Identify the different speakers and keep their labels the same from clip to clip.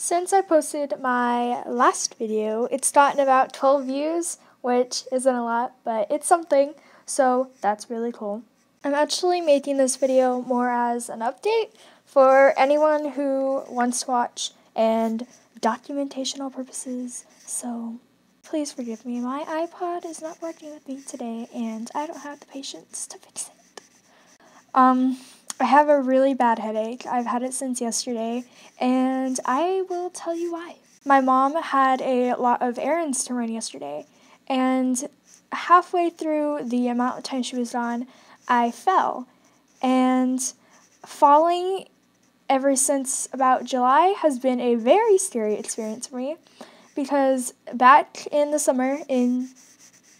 Speaker 1: Since I posted my last video, it's gotten about 12 views, which isn't a lot, but it's something, so that's really cool. I'm actually making this video more as an update for anyone who wants to watch and documentational purposes, so please forgive me. My iPod is not working with me today, and I don't have the patience to fix it. I have a really bad headache. I've had it since yesterday, and I will tell you why. My mom had a lot of errands to run yesterday, and halfway through the amount of time she was gone, I fell. And falling ever since about July has been a very scary experience for me, because back in the summer, in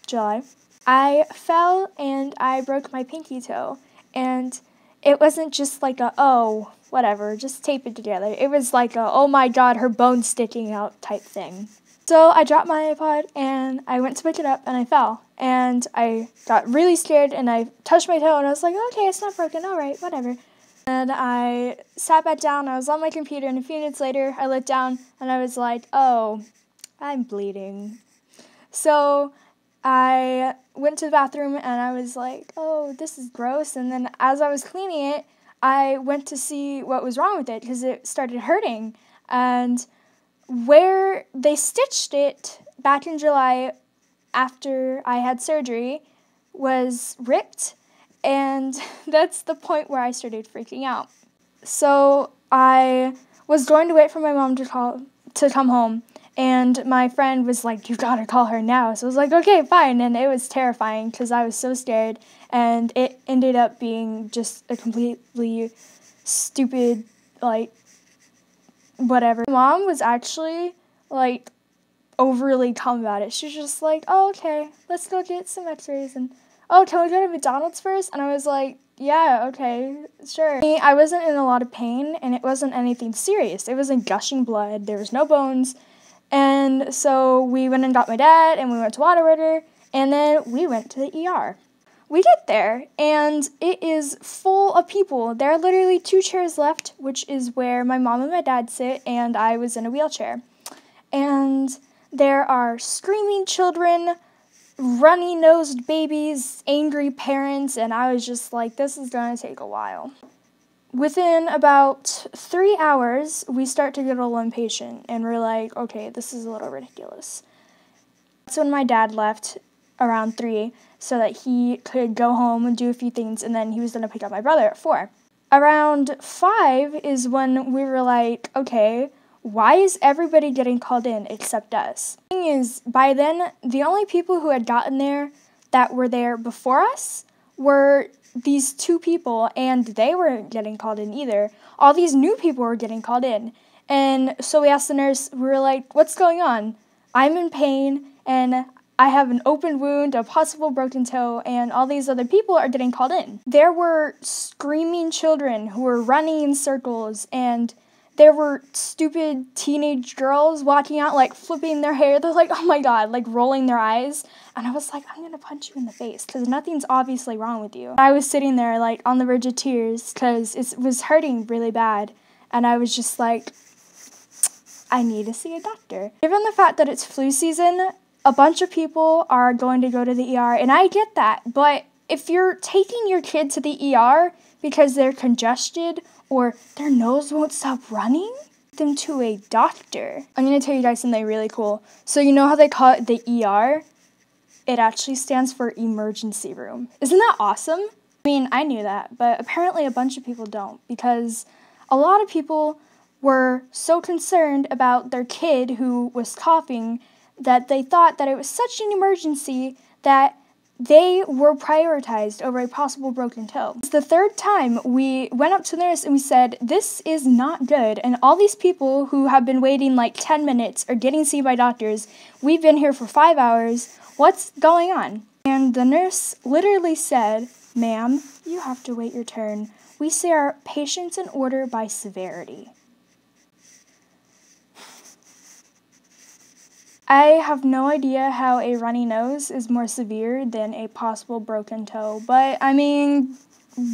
Speaker 1: July, I fell and I broke my pinky toe, and it wasn't just like a, oh, whatever, just tape it together. It was like a, oh my god, her bone's sticking out type thing. So I dropped my iPod and I went to pick it up and I fell. And I got really scared and I touched my toe and I was like, okay, it's not broken, alright, whatever. And I sat back down, I was on my computer, and a few minutes later I looked down and I was like, oh, I'm bleeding. So I went to the bathroom and I was like, oh, this is gross. And then as I was cleaning it, I went to see what was wrong with it because it started hurting. And where they stitched it back in July after I had surgery was ripped. And that's the point where I started freaking out. So I was going to wait for my mom to come home. And my friend was like, you gotta call her now. So I was like, okay, fine. And it was terrifying because I was so scared. And it ended up being just a completely stupid, whatever. My mom was actually, overly calm about it. She was just like, oh, okay, let's go get some x-rays. And, oh, can we go to McDonald's first? And I was like, yeah, okay, sure. I wasn't in a lot of pain, and it wasn't anything serious. It wasn't gushing blood. There was no bones. And so we went and got my dad, and we went to Whataburger, and then we went to the ER. We get there, and it is full of people. There are literally 2 chairs left, which is where my mom and my dad sit, and I was in a wheelchair. And there are screaming children, runny-nosed babies, angry parents, and I was just like, this is going to take a while. Within about 3 hours, we start to get a little impatient, and we're like, okay, this is a little ridiculous. That's when my dad left around 3, so that he could go home and do a few things, and then he was going to pick up my brother at 4. Around 5 is when we were like, okay, why is everybody getting called in except us? The thing is, by then, the only people who had gotten there that were there before us were these 2 people, and they weren't getting called in either. All these new people were getting called in. And so we asked the nurse, we were like, what's going on? I'm in pain, and I have an open wound, a possible broken toe, and all these other people are getting called in. There were screaming children who were running in circles, and there were stupid teenage girls walking out, flipping their hair. They're like, oh my god, rolling their eyes. And I was like, I'm going to punch you in the face because nothing's obviously wrong with you. I was sitting there, on the verge of tears because it was hurting really bad. And I was just like, I need to see a doctor. Given the fact that it's flu season, a bunch of people are going to go to the ER, and I get that. But if you're taking your kid to the ER because they're congested or their nose won't stop running, them to a doctor. I'm going to tell you guys something really cool. So you know how they call it the ER? It actually stands for emergency room. Isn't that awesome? I mean, I knew that, but apparently a bunch of people don't, because a lot of people were so concerned about their kid who was coughing that they thought that it was such an emergency that they were prioritized over a possible broken toe. It's the 3rd time we went up to the nurse and we said, this is not good, and all these people who have been waiting 10 minutes are getting seen by doctors. We've been here for 5 hours. What's going on? And the nurse literally said, ma'am, you have to wait your turn. We say our patients in order by severity. I have no idea how a runny nose is more severe than a possible broken toe, but I mean,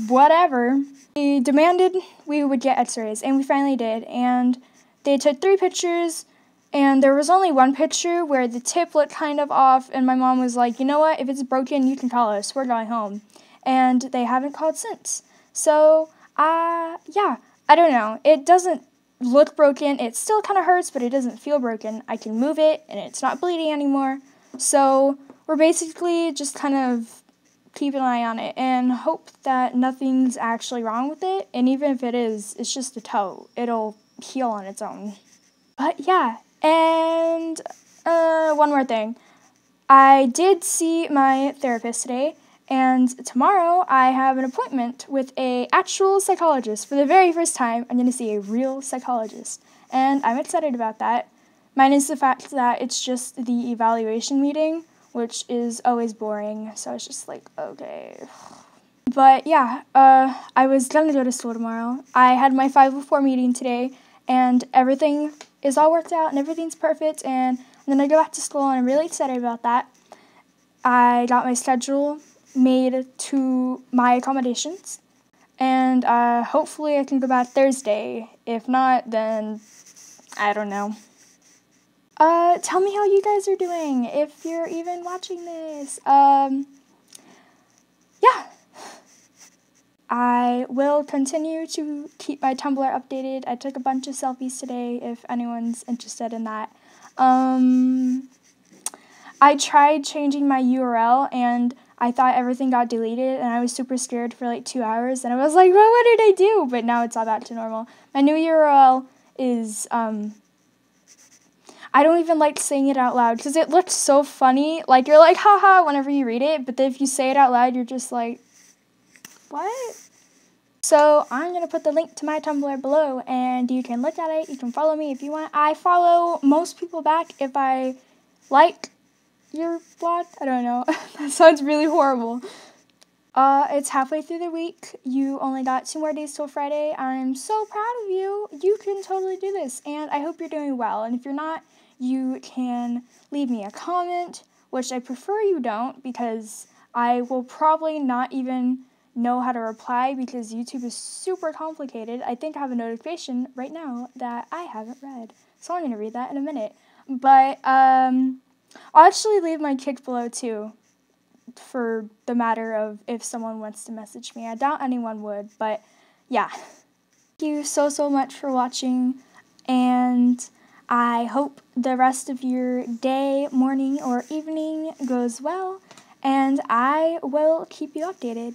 Speaker 1: whatever. We demanded we would get x-rays, and we finally did, and they took 3 pictures, and there was only one picture where the tip looked kind of off, and my mom was like, you know what, if it's broken, you can call us, we're going home. And they haven't called since. So, yeah, I don't know. It doesn't look broken. It still kind of hurts, but it doesn't feel broken. I can move it, and it's not bleeding anymore. So, we're basically just kind of keep an eye on it and hope that nothing's actually wrong with it. And even if it is, it's just a toe. It'll heal on its own. But yeah, and one more thing. I did see my therapist today, and tomorrow I have an appointment with an actual psychologist. For the very first time, I'm going to see a real psychologist, and I'm excited about that. Minus the fact that it's just the evaluation meeting, which is always boring, so it's just like, okay. But yeah, I was going to go to school tomorrow. I had my 504 meeting today, and everything is all worked out, and everything's perfect, and then I go back to school, and I'm really excited about that. I got my schedule made to my accommodations, and hopefully I can go back Thursday. If not, then I don't know. Tell me how you guys are doing, if you're even watching this. Yeah. I will continue to keep my Tumblr updated. I took a bunch of selfies today, if anyone's interested in that. I tried changing my URL, and I thought everything got deleted, and I was super scared for like 2 hours, and I was like, what did I do? But now it's all back to normal. My new URL is, I don't even like saying it out loud, because it looks so funny. Like, you're like, haha, whenever you read it, but then if you say it out loud, you're just like, what? So I'm going to put the link to my Tumblr below, and you can look at it. You can follow me if you want. I follow most people back if I like your blog. I don't know. That sounds really horrible. It's halfway through the week. You only got 2 more days till Friday. I'm so proud of you. You can totally do this, and I hope you're doing well. And if you're not, you can leave me a comment, which I prefer you don't, because I will probably not even know how to reply because YouTube is super complicated. I think I have a notification right now that I haven't read, so I'm going to read that in a minute. But I'll actually leave my kick below too, for the matter of if someone wants to message me. I doubt anyone would, but yeah. Thank you so much for watching, and I hope the rest of your day, morning, or evening goes well, and I will keep you updated.